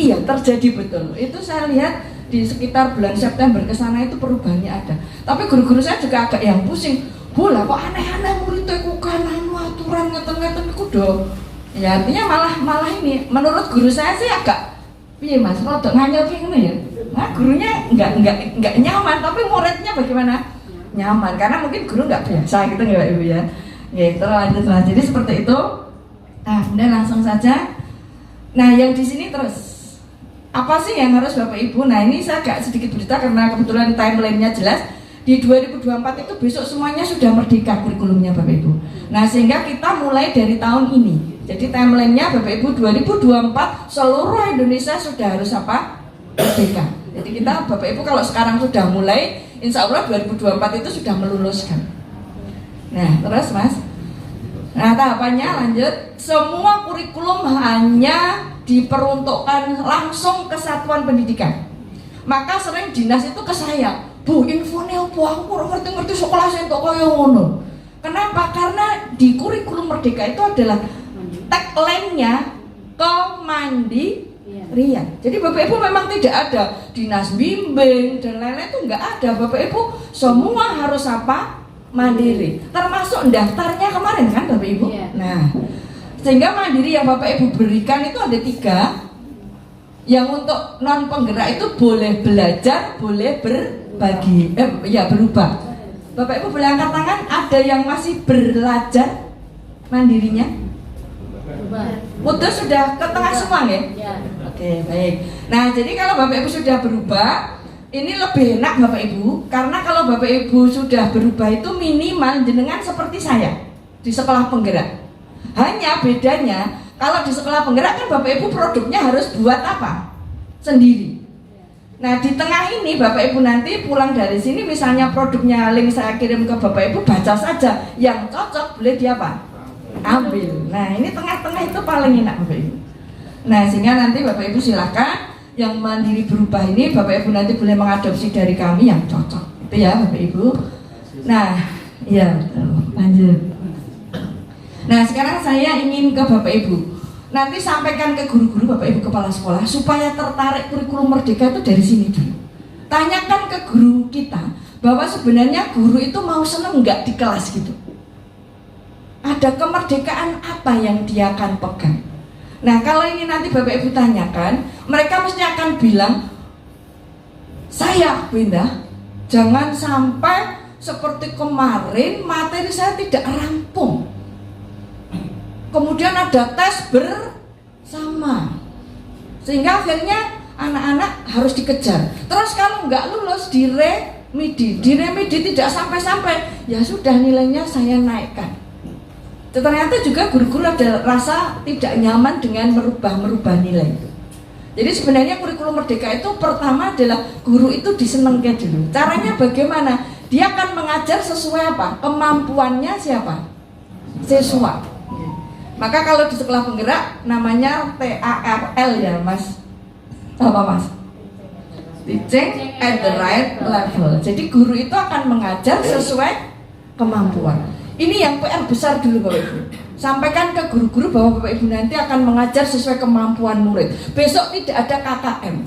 iya terjadi betul. Itu saya lihat di sekitar bulan September ke sana itu perubahannya ada. Tapi guru-guru saya juga agak yang pusing. Bola kok aneh-aneh muridnya kok kan aturan ngeten-ngeten iku do. Ya artinya malah ini menurut guru saya sih agak piye Mas, rodok nganyel kayak gini ya. Nah, gurunya enggak nyaman, tapi muridnya bagaimana? Nyaman karena mungkin guru enggak biasa gitu ya Ibu ya. Ya, terus lanjut lah. Jadi seperti itu. Nah, kemudian langsung saja. Nah, yang di sini terus apa sih yang harus Bapak Ibu? Nah, ini saya agak sedikit berita karena kebetulan timeline-nya jelas. Di 2024 itu besok semuanya sudah merdeka kurikulumnya Bapak Ibu. Nah, sehingga kita mulai dari tahun ini Jadi timelinenya Bapak Ibu 2024 seluruh Indonesia sudah harus apa? Merdeka. Jadi kita Bapak Ibu kalau sekarang sudah mulai, insya Allah 2024 itu sudah meluluskan. Nah terus Mas, nah tahapannya lanjut. Semua kurikulum hanya diperuntukkan langsung ke satuan pendidikan. Maka sering dinas itu ke saya, Bu, infonya apa? Aku kurang ngerti sekolah saya kok kaya ngono. Kenapa? Karena di kurikulum Merdeka itu adalah tagline-nya kemandirian. Jadi Bapak Ibu memang tidak ada dinas bimbing dan lain-lain, itu enggak ada. Bapak Ibu semua harus apa? Mandiri. Termasuk daftarnya kemarin kan Bapak Ibu. Nah, sehingga mandiri yang Bapak Ibu berikan itu ada 3. Yang untuk non penggerak itu boleh belajar, boleh berbagi, berubah. Bapak Ibu boleh angkat tangan, ada yang masih belajar mandirinya? Putus sudah ke tengah semua ya? Oke, baik. Nah, jadi kalau Bapak Ibu sudah berubah, ini lebih enak Bapak Ibu, karena kalau Bapak Ibu sudah berubah itu minimal jenengan seperti saya di sekolah penggerak. Hanya bedanya, kalau di sekolah penggerak kan Bapak Ibu produknya harus buat apa? Sendiri. Nah di tengah ini Bapak Ibu nanti pulang dari sini misalnya produknya link saya kirim ke Bapak Ibu, baca saja, yang cocok boleh dia apa? Ambil. Nah ini tengah-tengah itu paling enak Bapak Ibu. Nah sehingga nanti Bapak Ibu silakan yang mandiri berubah ini Bapak Ibu nanti boleh mengadopsi dari kami yang cocok. Itu ya Bapak Ibu. Nah ya lanjut. Nah sekarang saya ingin ke Bapak Ibu, nanti sampaikan ke guru-guru Bapak Ibu kepala sekolah supaya tertarik kurikulum Merdeka itu dari sini dulu. Tanyakan ke guru kita bahwa sebenarnya guru itu mau seneng nggak di kelas gitu. Ada kemerdekaan apa yang dia akan pegang. Nah kalau ini nanti Bapak Ibu tanyakan, mereka mesti akan bilang, saya Bu Indah, jangan sampai seperti kemarin materi saya tidak rampung. Kemudian ada tes bersama, sehingga akhirnya anak-anak harus dikejar. Terus kalau nggak lulus diremedi tidak sampai-sampai, ya sudah nilainya saya naikkan. Ternyata juga guru-guru ada rasa tidak nyaman dengan merubah nilai itu. Jadi sebenarnya kurikulum Merdeka itu pertama adalah guru itu disenengkan dulu. Caranya bagaimana? Dia akan mengajar sesuai apa? Kemampuannya siapa? Siswa. Maka kalau di sekolah penggerak namanya TARL ya Mas. Apa Mas? Teaching at the right level. Jadi guru itu akan mengajar sesuai kemampuan. Ini yang PR besar dulu Bapak Ibu. Sampaikan ke guru-guru bahwa Bapak Ibu nanti akan mengajar sesuai kemampuan murid. Besok tidak ada KKM.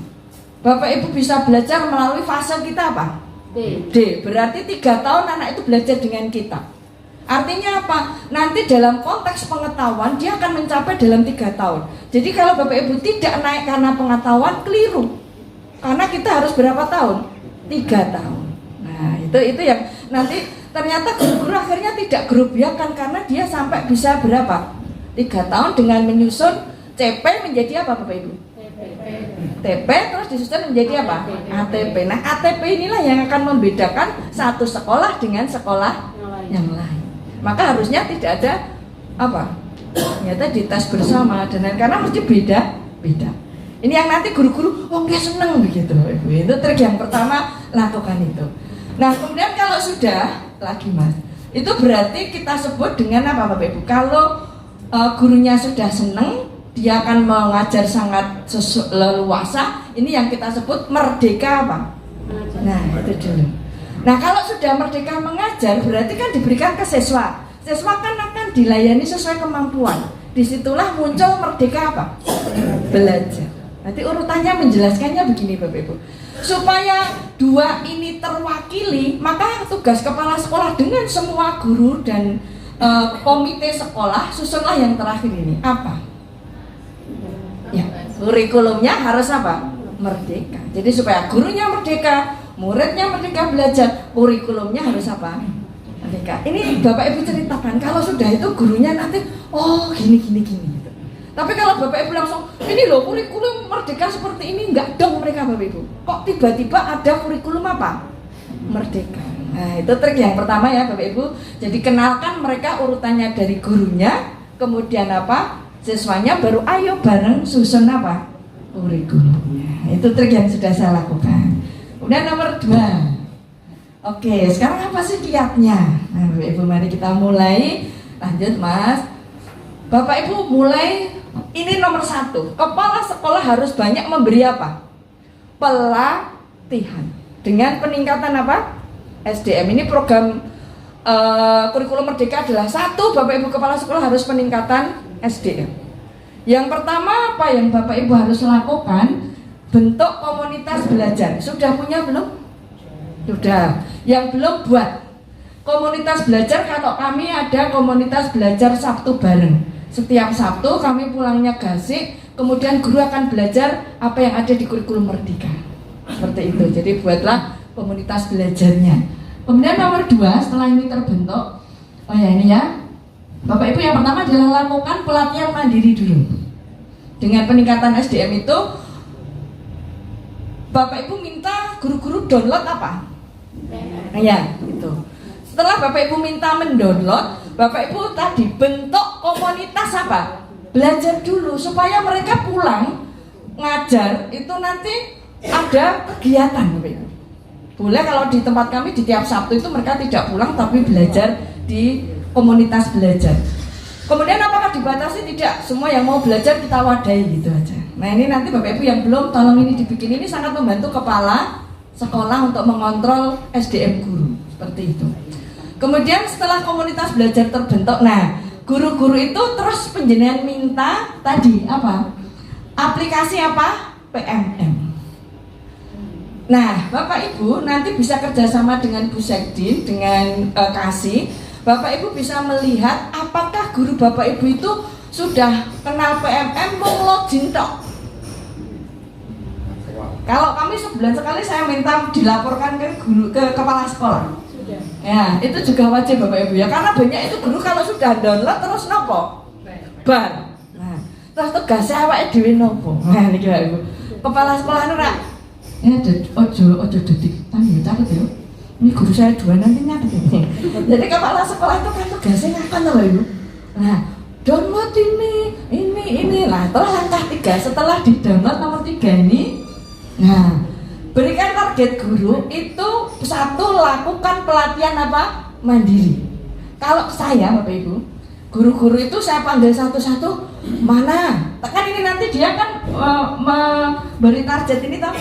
Bapak Ibu bisa belajar melalui fase kita apa? D. Berarti 3 tahun anak itu belajar dengan kita. Artinya apa? Nanti dalam konteks pengetahuan dia akan mencapai dalam 3 tahun. Jadi kalau Bapak Ibu tidak naik karena pengetahuan, keliru. Karena kita harus berapa tahun? 3 tahun. Nah itu yang nanti ternyata guru-guru akhirnya tidak gerobiakan karena dia sampai bisa berapa? 3 tahun dengan menyusun CP menjadi apa Bapak Ibu? TP terus disusun menjadi apa? ATP. Nah ATP inilah yang akan membedakan satu sekolah dengan sekolah yang lain. Maka harusnya tidak ada apa? Ternyata di tes bersama dan lain, karena mesti beda. Ini yang nanti guru-guru, oh dia seneng begitu. Itu trik yang pertama, lakukan itu. Nah kemudian kalau sudah lagi Mas, itu berarti kita sebut dengan apa Bapak Ibu? Kalau gurunya sudah seneng, dia akan mengajar sangat leluasa. Ini yang kita sebut merdeka apa? Nah itu dulu. Nah kalau sudah merdeka mengajar berarti kan diberikan ke siswa. Siswa kan akan dilayani sesuai kemampuan. Disitulah muncul merdeka apa? Belajar. Nanti urutannya menjelaskannya begini Bapak Ibu. Supaya 2 ini terwakili, maka tugas kepala sekolah dengan semua guru dan komite sekolah, susunlah yang terakhir ini. Apa? Ya, kurikulumnya harus apa? Merdeka. Jadi supaya gurunya merdeka, muridnya merdeka belajar, kurikulumnya harus apa? Merdeka. Ini Bapak Ibu ceritakan, kalau sudah itu gurunya nanti, oh gini gitu. Tapi kalau Bapak Ibu langsung, ini loh kurikulum merdeka seperti ini, enggak dong mereka Bapak Ibu. Kok tiba-tiba ada kurikulum apa? Merdeka. Nah itu trik yang pertama ya Bapak Ibu. Jadi kenalkan mereka urutannya dari gurunya, kemudian apa? siswanya baru ayo bareng susun apa? Kurikulumnya. Itu trik yang sudah saya lakukan. Kemudian nomor 2. Oke, sekarang apa sih kiatnya? Nah, Bapak Ibu, mari kita mulai. Lanjut Mas. Bapak Ibu mulai, ini nomor 1. Kepala sekolah harus banyak memberi apa? Pelatihan. Dengan peningkatan apa? SDM. Ini program kurikulum merdeka adalah 1, Bapak Ibu kepala sekolah harus peningkatan SDM. Yang pertama apa yang Bapak Ibu harus lakukan? Bentuk komunitas belajar. Sudah punya belum? Sudah. Yang belum, buat komunitas belajar. Kalau kami ada komunitas belajar Sabtu bareng. Setiap Sabtu kami pulangnya Gasik, kemudian guru akan belajar apa yang ada di kurikulum merdeka. Seperti itu. Jadi buatlah komunitas belajarnya. Kemudian nomor 2, setelah ini terbentuk, oh ya ini ya, Bapak Ibu yang pertama adalah lakukan pelatihan mandiri dulu. Dengan peningkatan SDM itu, Bapak Ibu minta guru-guru download apa? Ya, itu. Setelah Bapak Ibu minta mendownload, Bapak Ibu tadi bentuk komunitas apa? Belajar dulu supaya mereka pulang ngajar itu nanti ada kegiatan, Bapak Ibu. Boleh kalau di tempat kami di tiap Sabtu itu mereka tidak pulang tapi belajar di komunitas belajar. Kemudian apakah dibatasi? Tidak, semua yang mau belajar kita wadahi gitu aja. Nah ini nanti Bapak Ibu yang belum, tolong ini dibikin. Ini sangat membantu kepala sekolah untuk mengontrol SDM guru, seperti itu. Kemudian setelah komunitas belajar terbentuk, nah guru-guru itu terus penjenengan minta tadi apa? Aplikasi apa? PMM. Nah, Bapak Ibu nanti bisa kerjasama dengan Bu Sekdin, dengan Kasih. Bapak Ibu bisa melihat apakah guru Bapak Ibu itu sudah kenal PMM mau login tok. Kalau kami sebulan sekali saya minta dilaporkan ke guru, ke kepala sekolah. Ya, itu juga wajib Bapak Ibu ya, karena banyak itu guru kalau sudah download terus nopo? Bar. Nah, terus tugasnya awake dhewe nopo? Nah, niki Bapak Ibu. Kepala sekolah ora ya ojo dedik tani catet ya. Ini guru saya 2 nanti nyatet. Jadi kepala sekolah itu kan tugasnya ngapain Bapak Ibu? Nah, download ini. Nah, terus langkah 3 setelah di download nomor 3 ini. Nah, berikan target guru itu 1, lakukan pelatihan apa? Mandiri. Kalau saya Bapak Ibu, guru-guru itu saya panggil satu-satu, mana? Kan ini nanti dia kan memberi target ini tahu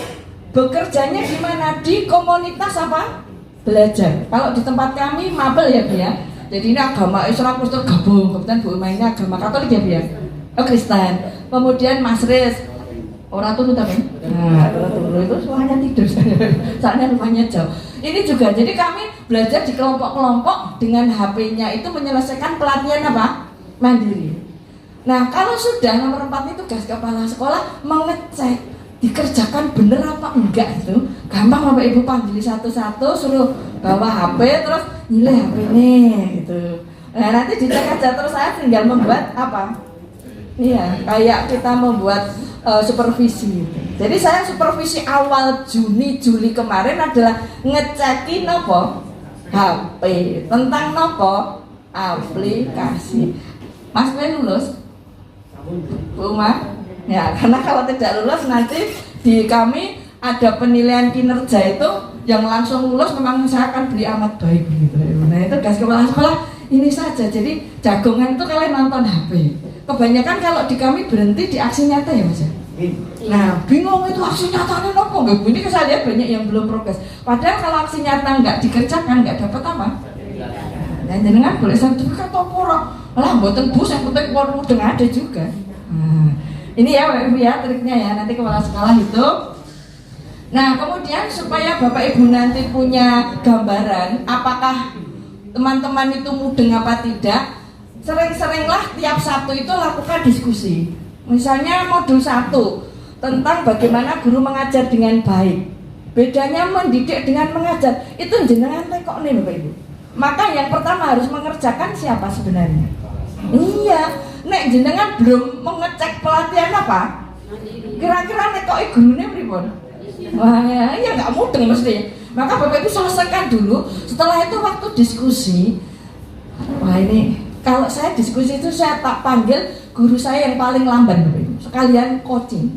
bekerjanya di mana? Di komunitas apa? Belajar. Kalau di tempat kami mabel ya Bu ya. Jadi ini agama Islam Kristen gabung, kebetulan Bu mainnya agama Katolik ya Bu ya. Oh Kristen. Kemudian Mas Riz orang tuh tapi, nah orang itu suaranya tidur, soalnya rumahnya jauh. Ini juga, jadi kami belajar di kelompok-kelompok dengan HP-nya itu menyelesaikan pelatihan apa? Mandiri. Nah kalau sudah nomor 4 itu tugas kepala sekolah mengecek dikerjakan bener apa enggak itu. Gampang Bapak Ibu panggil satu-satu, suruh bawa HP terus nilai HP ini gitu. Nah nanti dicek aja, terus saya tinggal membuat apa? Iya, kayak kita membuat supervisi. Jadi saya supervisi awal Juni-Juli kemarin adalah ngecekin nopo HP tentang nopo aplikasi. Mas Wen lulus? Bu Ma? Ya, karena kalau tidak lulus nanti di kami ada penilaian kinerja itu yang langsung lulus memang saya akan beli amat baik gitu. Nah itu gas kepala sekolah ini saja. Jadi jagongan itu kalian nonton HP. Kebanyakan kalau di kami berhenti di aksi nyata ya Mas ya. Nah bingung itu aksi nyatanya nopo nggak? Ini saya lihat banyak yang belum progres. Padahal kalau aksi nyata nggak dikerjakan nggak dapat apa? Nah jenengan boleh sertifikat topora. Lah buatan bus yang penting warung udah ada juga. Nah, ini ya Bapak Ibu ya triknya ya nanti kepala sekolah itu. Nah kemudian supaya Bapak Ibu nanti punya gambaran apakah teman-teman itu mudeng apa tidak, sering-seringlah tiap Sabtu itu lakukan diskusi. Misalnya modul 1 tentang bagaimana guru mengajar dengan baik. Bedanya mendidik dengan mengajar itu jenengan kok nih Bapak Ibu. Maka yang pertama harus mengerjakan siapa sebenarnya? Iya, nek jenengan belum mengecek pelatihan apa? Kira-kira nek kok gurunya pripun? Wah ya nggak mudeng mesti. Maka Bapak Ibu selesaikan dulu. Setelah itu waktu diskusi, wah ini kalau saya diskusi itu saya tak panggil guru saya yang paling lamban Bapak Ibu, sekalian coaching.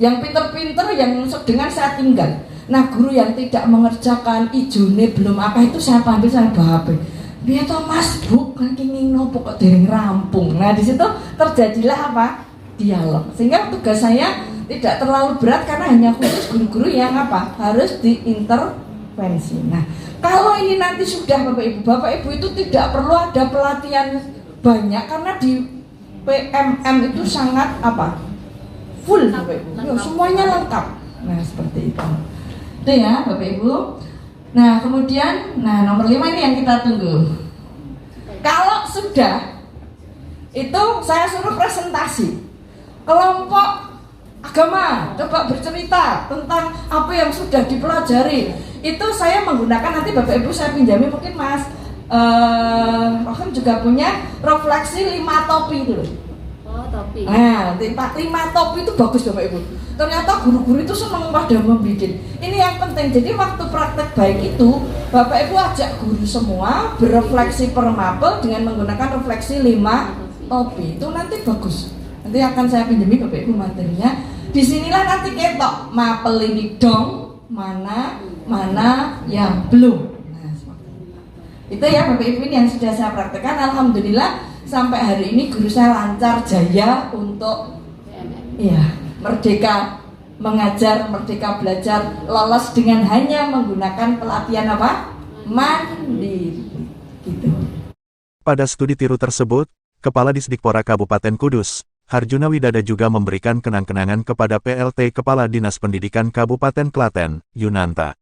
Yang pinter-pinter yang dengan saya tinggal. Nah guru yang tidak mengerjakan ijone belum apa itu saya panggil, saya bahape. Biar toh Mas Bu kan kini nopo kok dereng rampung. Nah di situ terjadilah apa? Dialog. Sehingga tugas saya tidak terlalu berat karena hanya khusus guru-guru yang apa? Harus diintervensi. Nah kalau ini nanti sudah Bapak Ibu itu tidak perlu ada pelatihan banyak karena di PMM itu sangat apa? Full Bapak Ibu. Ya, semuanya lengkap. Nah seperti itu. Itu ya Bapak Ibu. Nah kemudian, nomor 5 ini yang kita tunggu. Kalau sudah, itu saya suruh presentasi. Kelompok agama coba bercerita tentang apa yang sudah dipelajari. Itu saya menggunakan, nanti Bapak Ibu saya pinjami, mungkin Mas Rohim juga punya refleksi 5 topi itu. Oh, topi. Nah, 5 topi itu bagus Bapak Ibu. Ternyata guru-guru itu senang pada membuat. Ini yang penting. Jadi waktu praktek baik itu, Bapak Ibu ajak guru semua berefleksi per mapel dengan menggunakan refleksi 5 topi. Itu nanti bagus. Nanti akan saya pinjami Bapak Ibu materinya. Disinilah nanti ketok mapel ini dong, mana yang belum. Nah, seperti itu ya Bapak Ibu, ini yang sudah saya praktekkan. Alhamdulillah sampai hari ini guru saya lancar jaya untuk merdeka mengajar, merdeka belajar, lolos dengan hanya menggunakan pelatihan apa? Mandiri. Gitu. Pada studi tiru tersebut, Kepala Disdikpora Kabupaten Kudus, Harjuna Widada juga memberikan kenang-kenangan kepada PLT Kepala Dinas Pendidikan Kabupaten Klaten, Yunanta.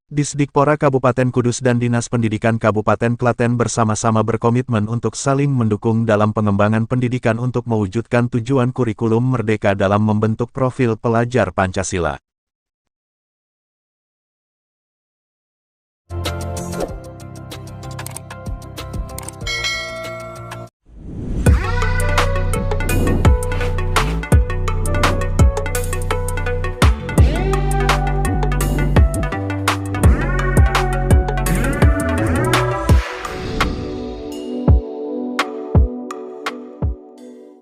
Disdikpora Kabupaten Kudus dan Dinas Pendidikan Kabupaten Klaten bersama-sama berkomitmen untuk saling mendukung dalam pengembangan pendidikan untuk mewujudkan tujuan kurikulum merdeka dalam membentuk profil pelajar Pancasila.